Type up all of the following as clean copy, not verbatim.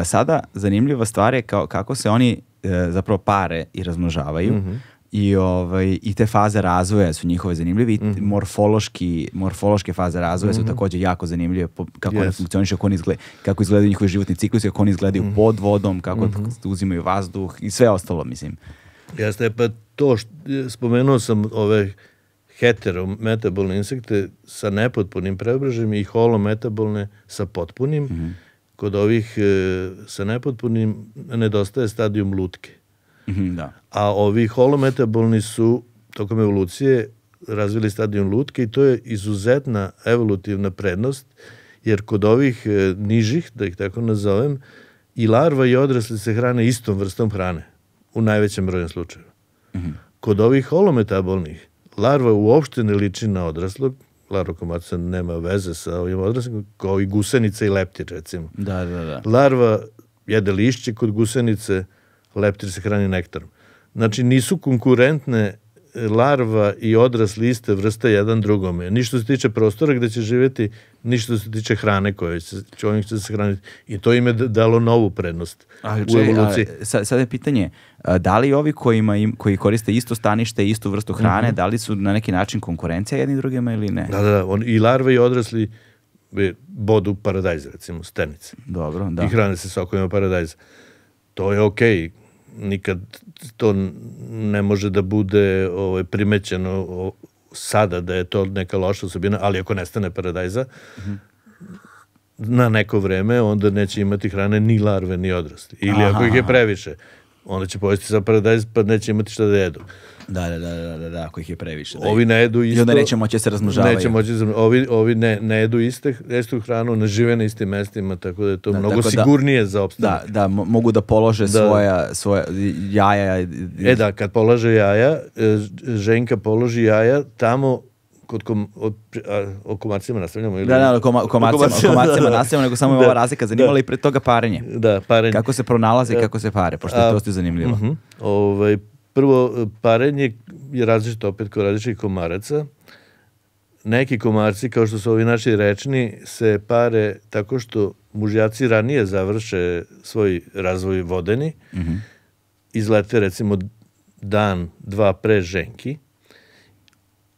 Sada zanimljiva stvar je kako se oni zapravo pare i razmnožavaju i te faze razvoja su njihove zanimljive i morfološke faze razvoja su također jako zanimljive, kako one funkcionišu, kako izgledaju njihovi životni ciklusi, kako oni izgledaju pod vodom, kako uzimaju vazduh i sve ostalo, mislim. Jeste, pa to spomenuo sam ove heterometabolne insekte sa nepotpunim preobraženjem i holometabolne sa potpunim. Kod ovih sa nepotpunim nedostaje stadijum lutke. Da. A ovi holometabolni su tokom evolucije razvili stadijum lutke i to je izuzetna evolutivna prednost, jer kod ovih nižih, da ih tako nazovem, i larva i odrasli se hrane istom vrstom hrane, u najvećem broju slučajeva. Kod ovih holometabolnih, larva uopšte ne liči na odraslog, larva komarca nema veze sa ovim odraslim, kao i gusenica i leptir, recimo. Da. Larva jede lišće, kod gusenice leptir se hrani nektarom. Znači, nisu konkurentne larva i odrasli iste vrste jedan drugome. Ni što se tiče prostora gde će živjeti, ni što se tiče hrane koje će se hraniti. I to im je dalo novu prednost u evoluciji. Sada je pitanje, da li ovi koji koriste isto stanište i istu vrstu hrane, da li su na neki način konkurencija jedni drugima ili ne? Da. I larve i odrasli bodu paradajza, recimo, stenice. Dobro, da. I hrane se sokovima paradajza. To je okej. Nikad to ne može da bude primećeno sada da je to neka loša osobina, ali ako nestane paradajza na neko vreme, onda neće imati hrane ni larve ni odrasli. Ili ako ih je previše, onda će pojesti sa paradajz pa neće imati šta da jedu. Da, ako ih je previše. Ovi ne jedu isto. I onda neće moći se razmnožavaju. Ovi ne jedu istu hranu, ne žive na istim mestima, tako da je to mnogo sigurnije za opstanak. Da, mogu da polože svoja jaja. Da, kad polože jaja, ženka položi jaja tamo o komarcima nastavljamo? Da, o komarcima nastavljamo, nego samo je ova razlika zanimala i pre toga parenje. Da, parenje. Kako se pronalaze i kako se pare, pošto je to zanimljivo. Prvo, parenje je različito opet kod različitih komaraca. Neki komarci, kao što su ovi naši rečni, se pare tako što mužjaci ranije završe svoj razvoj vodeni, izlete recimo dan, dva pre ženki.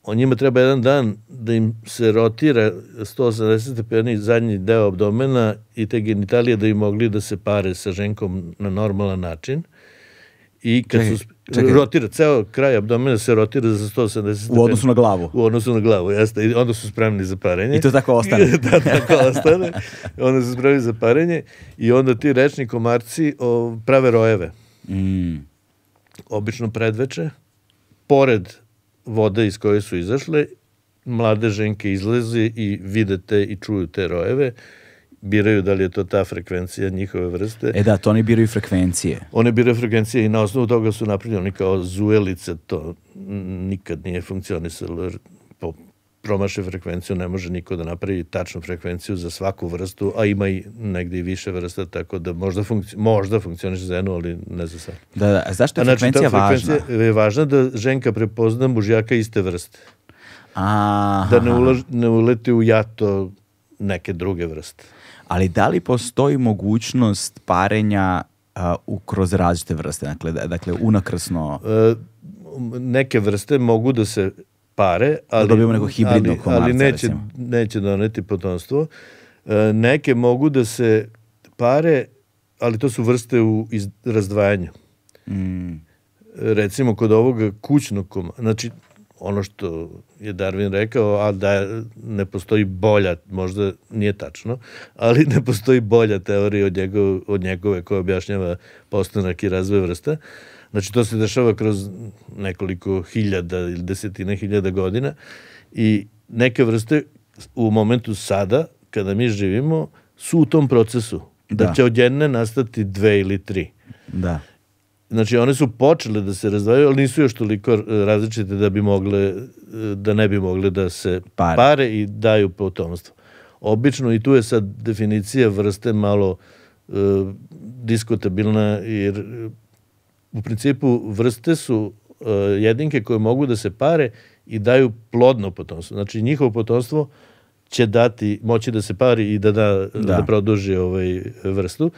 O njima treba jedan dan da im se rotira 180 stepeni zadnji deo abdomena i te genitalije da im mogli da se pare sa ženkom na normalan način. I kad su rotira, ceo kraj abdomena se rotira za 180 stepeni. U odnosu na glavu. U odnosu na glavu, jeste. I onda su spremni za parenje. I to tako ostane. Da, tako ostane. Onda su spremni za parenje i onda ti rečni komarci prave rojeve. Obično predveče, pored vode iz koje su izašle, mlade ženke izlaze i vide te i čuju te rojeve, biraju da li je to ta frekvencija njihove vrste. Da, to oni biraju frekvencije. One biraju frekvencije i na osnovu toga su napravljeni kao zuelice, to nikad nije funkcionisalo, jer po promaše frekvenciju ne može niko da napravi tačnu frekvenciju za svaku vrstu, a ima i negde i više vrsta, tako da možda funkcioniše za jednu, ali ne za sve. Da, zašto je frekvencija važna? Frekvencija je važna da ženka prepozna mužjaka iste vrste. Da ne uleti u jato neke druge vrste. Ali da li postoji mogućnost parenja kroz različite vrste? Dakle, unakrsno... Neke vrste mogu da se pare, ali neće doneti potomstvo. Neke mogu da se pare, ali to su vrste u razdvajanju. Recimo, kod ovoga kućnog komara, znači, ono što je Darwin rekao, a da ne postoji bolja, možda nije tačno, ali ne postoji bolja teorija od njegove koja objašnjava postanak i razvoj vrsta. Znači, to se dešava kroz nekoliko hiljada ili desetina hiljada godina i neke vrste u momentu sada, kada mi živimo, su u tom procesu. Da će od jedne nastati 2 ili 3. Da. Znači, one su počele da se razdvajaju, ali nisu još toliko različite da ne bi mogle da se pare i daju potomstvo. Obično, i tu je sad definicija vrste malo diskutabilna, jer u principu vrste su jedinke koje mogu da se pare i daju plodno potomstvo. Znači, njihovo potomstvo će moći da se pari i da produži vrstu.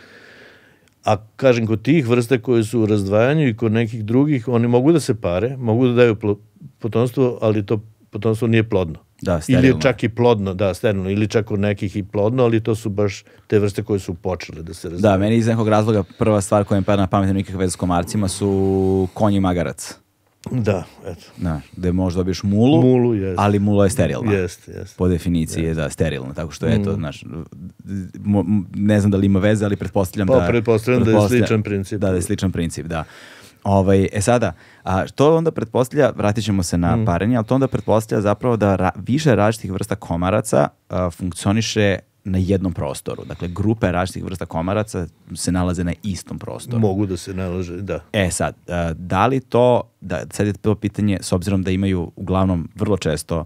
A kažem, kod tih vrsta koje su u razdvajanju i kod nekih drugih, oni mogu da se pare, mogu da daju potomstvo, ali to potomstvo nije plodno. Da, sterilno. Ili čak i plodno, da, sterilno, ili čak kod nekih i plodno, ali to su baš te vrste koje su počele da se razdvajaju. Da, meni iz nekog razloga prva stvar koja mi pada na pamet nikakve veze s komarcima su konj i magarac. Da, eto. Da, gde možda dobiješ mulu, ali mula je sterilna. Jeste. Po definiciji je sterilna, tako što eto, znaš, ne znam da li ima veze, ali pretpostavljam da je sličan princip. Da je sličan princip, da. Sada, to onda pretpostavlja, vratit ćemo se na parenje, ali to onda pretpostavlja zapravo da više različitih vrsta komaraca funkcioniše na jednom prostoru. Dakle, grupe različitih vrsta komaraca se nalaze na istom prostoru. Mogu da se nalaze, da. Sad, da li to, sad je to pitanje, s obzirom da imaju uglavnom vrlo često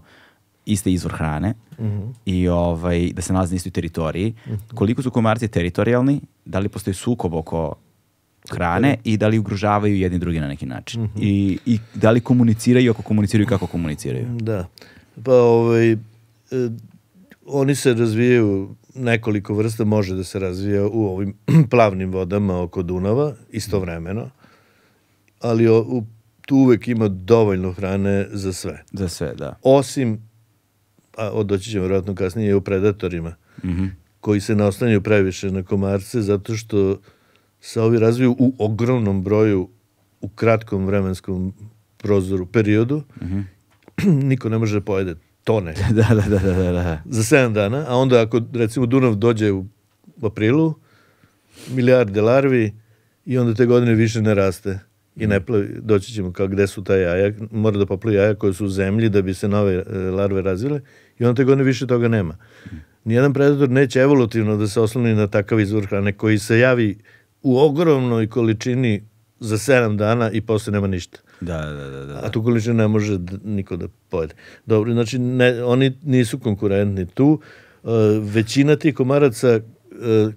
isti izvor hrane i da se nalaze na istoj teritoriji, koliko su komarci teritorijalni, da li postoji sukob oko hrane i da li ugrožavaju jedni drugi na neki način. I da li komuniciraju, ako komuniciraju, kako komuniciraju. Da. Pa oni se razvijaju, nekoliko vrsta može da se razvija u ovim plavnim vodama oko Dunava, istovremeno, ali tu uvek ima dovoljno hrane za sve. Za sve, da. Osim, a doći ćemo vjerojatno kasnije, u predatorima, koji se ne oslanjaju previše na komarce, zato što se ovi razviju u ogromnom broju, u kratkom vremenskom periodu. Niko ne može da pojede tone. Da. Za 7 dana, a onda ako recimo Dunav dođe u aprilu, milijarde larvi i onda te godine više ne raste i ne plavi, doći ćemo kao gde su ta jaja, mora da poplavi jaja koje su u zemlji da bi se nove larve razvile i onda te godine više toga nema. Nijedan predator neće evolutivno da se osloni na takav izvor hrane koji se javi u ogromnoj količini za 7 dana i posle nema ništa. Da. A tu količinu ne može niko da pojede. Dobro, znači oni nisu konkurentni tu. Većina tih komaraca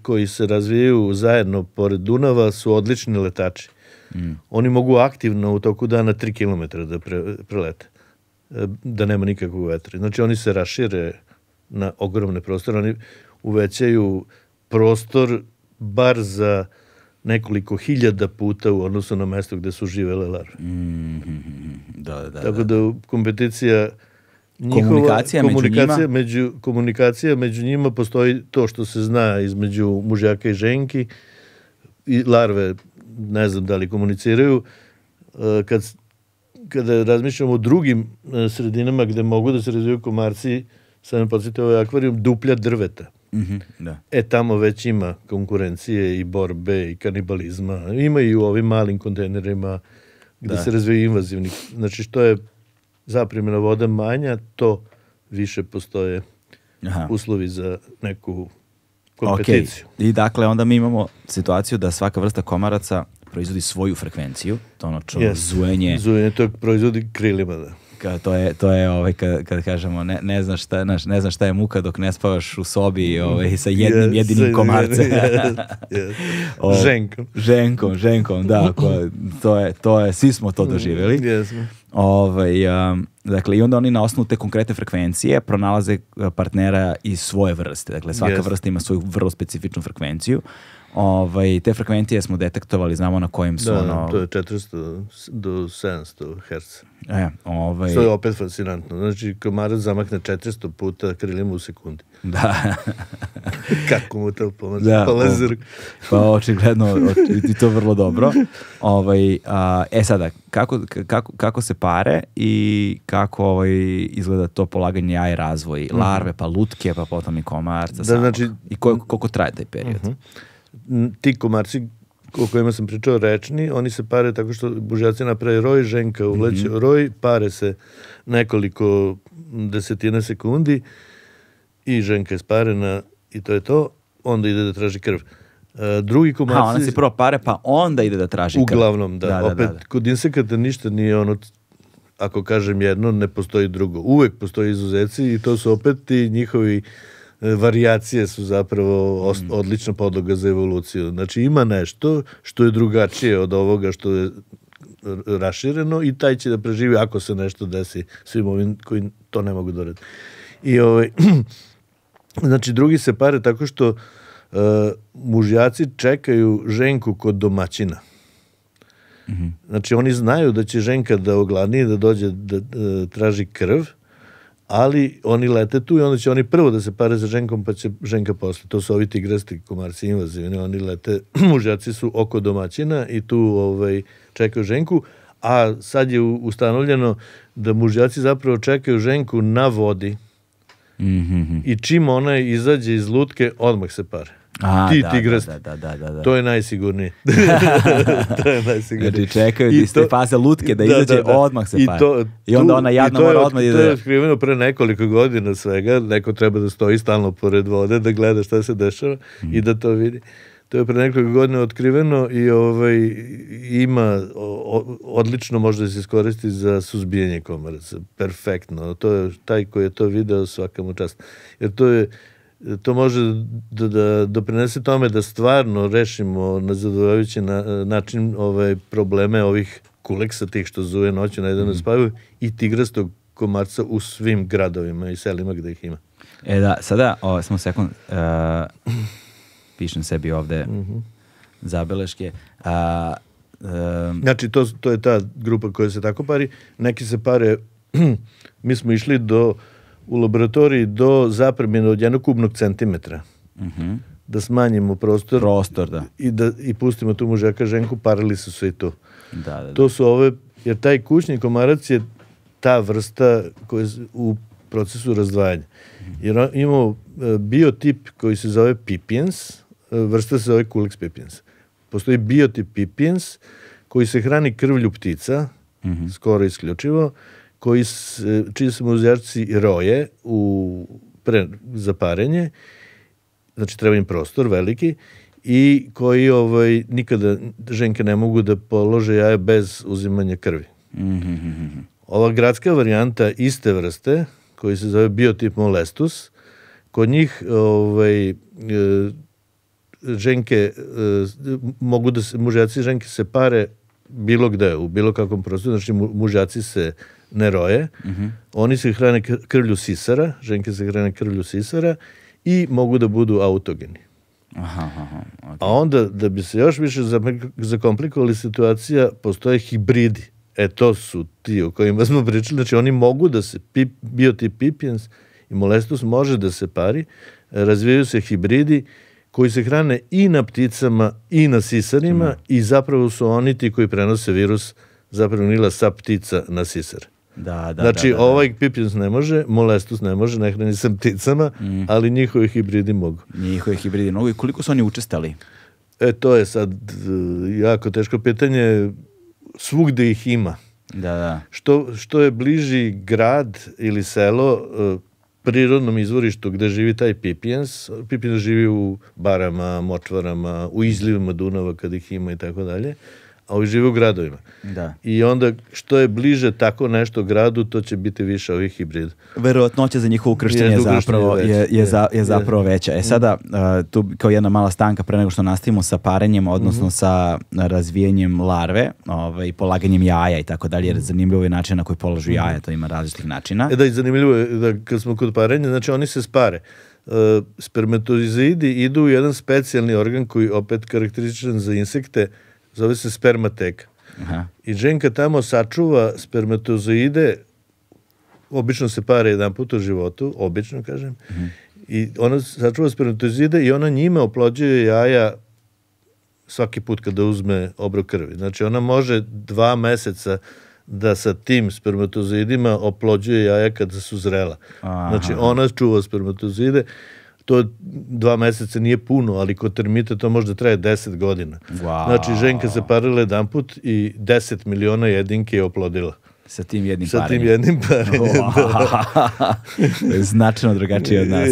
koji se razvijaju zajedno pored Dunava su odlični letači. Oni mogu aktivno u toku dana 3 km da prelete. Da nema nikakvog vetra. Znači oni se rašire na ogromne prostore. Oni uvećaju prostor bar za nekoliko hiljada puta u odnosu na mesto gde su živele larve. Tako da kompeticija njihova, komunikacija među njima postoji to što se zna između mužjaka i ženki i larve, ne znam da li komuniciraju. Kada razmišljamo o drugim sredinama gde mogu da se razvijaju komarci, sad me podsjetio ovaj akvarijum duplja drveta. Tamo već ima konkurencije i borbe i kanibalizma. Ima i u ovim malim kontejnerima gde se razvijaju invazivni. Znači što je zaprimljena voda manja, to više postoje uslovi za neku kompeticiju. I dakle onda mi imamo situaciju da svaka vrsta komaraca proizvodi svoju frekvenciju. To ono zujenje. Zujenje to proizvodi krilima, da. To je kad kažemo ne znaš šta je muka dok ne spavaš u sobi sa jedinim komarcem. Ženkom, da. To je, svi smo to doživjeli. Dakle, i onda oni na osnovu te konkretne frekvencije pronalaze partnera iz svoje vrste. Dakle, svaka vrsta ima svoju vrlo specifičnu frekvenciju. Te frekvencije smo detektovali, znamo na kojim su to je 400 do 700 Hz. To je opet fascinantno. Znači, komarac zamakne 400 puta krilima u sekundi. Da. Kako mu to pomaže? Pa očigledno, i to vrlo dobro. Sada, kako se pare i kako izgleda to polaganje jaja i razvoj larve, pa lutke, pa potom i komarca samog. I koliko traje taj period? Ti komarci o kojima sam pričao rečni, oni se pare tako što mužjaci naprave roj, ženka uleće roj, pare se nekoliko desetina sekundi i ženka je sparena i to je to, onda ide da traži krv. Drugi komarci... ona se prvo pare pa onda ide da traži krv. Uglavnom, da. Opet, kod insekata ništa nije ono, ako kažem jedno, ne postoji drugo. Uvek postoji izuzeci i to su opet ti njihovi varijacije su zapravo odlična podloga za evoluciju. Znači ima nešto što je drugačije od ovoga što je rašireno i taj će da preživi ako se nešto desi svim ovim koji to ne mogu da rade. I Znači, drugi se pare tako što mužjaci čekaju ženku kod domaćina. Znači, oni znaju da će ženka da ogladni, da dođe da traži krv, ali oni lete tu i onda će oni prvo da se pare za ženkom, pa će ženka posle. To su ovi tigrasti komarci invazivni, oni lete, mužjaci su oko domaćina i tu čekaju ženku, a sad je ustanovljeno da mužjaci zapravo čekaju ženku na vodi i čim ona izađe iz lutke, odmah se pare. Ti tigrasti. To je najsigurnije. To je najsigurnije. Znači čekaju iz te faze lutke da izađe, odmah se pare. I onda ona jadna mora odmah ide. To je otkriveno pre nekoliko godina svega. Neko treba da stoji stalno pored vode, da gleda šta se dešava i da to vidi. To je pre nekoliko godina otkriveno i ima odlično može da se iskoristi za suzbijanje komaraca. Perfektno. To je taj koji je to video, svaka mu čast. Jer to može da doprinese tome da stvarno rešimo na zadovoljavajući način probleme ovih kuleksa, tih što zuje noću, najde ne spavaju, i tigrastog komarca u svim gradovima i selima gde ih ima. Da, sada, samo sekund, pišem sebi ovde zabeleške. Znači, to je ta grupa koja se tako pari. Neki se pare, mi smo išli u laboratoriji do zapremine od 1 kubnog centimetra. Da smanjimo prostor da. I pustimo tu mužjaka ženku, parili su se i to. Da. To su jer taj kućni komarac je ta vrsta koja je u procesu razdvajanja. Jer imamo biotip koji se zove pipiens, vrsta se zove Culex pipiens. Postoji biotip pipiens koji se hrani krvlju ptica, skoro isključivo, čiji se mužjaci roje za parenje, znači treba im prostor veliki, i koji nikada ženke ne mogu da polože jaje bez uzimanja krvi. Ova gradska varijanta iste vrste, koji se zove biotip molestus, kod njih ženke mogu da se, mužjaci i ženke se pare bilo gde, u bilo kakvom prostoru, znači mužjaci se ne roje, oni se hrane krvlju sisara, ženke se hrane krvlju sisara i mogu da budu autogeni. Okay. A onda, da bi se još više zakomplikovali situacija, postoje hibridi. To su ti o kojima smo pričali, znači oni mogu da se, biotip pipiens i molestus može da se pari, razvijaju se hibridi koji se hrane i na pticama i na sisarima i zapravo su oni ti koji prenose virus zapravo sa ptica na sisar. Znači, ovaj pipiens ne može, molestus ne može, ne hrani sa pticama, ali njihovi hibridi mogu. Njihovi hibridi mogu. I koliko su oni učestali? To je sad jako teško pitanje. Svugde ih ima. Što je bliži grad ili selo prirodnom izvorištu gde živi taj pipiens živi u barama, močvarama, u izlivima Dunava kad ih ima i tako dalje, a ovi žive u gradovima. I onda što je bliže tako nešto gradu, to će biti više ovih hibrida. Verovatnoća za njihovo ukrštenje je zapravo veća. Sada, tu kao jedna mala stanka pre nego što nastavimo sa parenjem, odnosno sa razvijenjem larve i polaganjem jaja i tako dalje, jer zanimljivo je način na koji polažu jaja, to ima različitih načina. I zanimljivo je da kad smo kod parenja, znači oni se spare. Spermatozoidi idu u jedan specijalni organ koji opet karakterističan za insekte, zove se spermateka. I ženka tamo sačuva spermatozoide, obično se pare jedan put u životu, obično kažem, i ona sačuva spermatozoide i ona njima oplođuje jaja svaki put kada uzme obrok krvi. Znači ona može 2 meseca da sa tim spermatozoidima oplođuje jaja kada su zrela. Znači ona čuva spermatozoide. To 2 meseca nije puno, ali kod termita to možda traje 10 godina. Znači, ženka se parila jedan put i 10 miliona jedinke je oplodila. Sa tim jednim parenjem. Značajno drugačije od nas.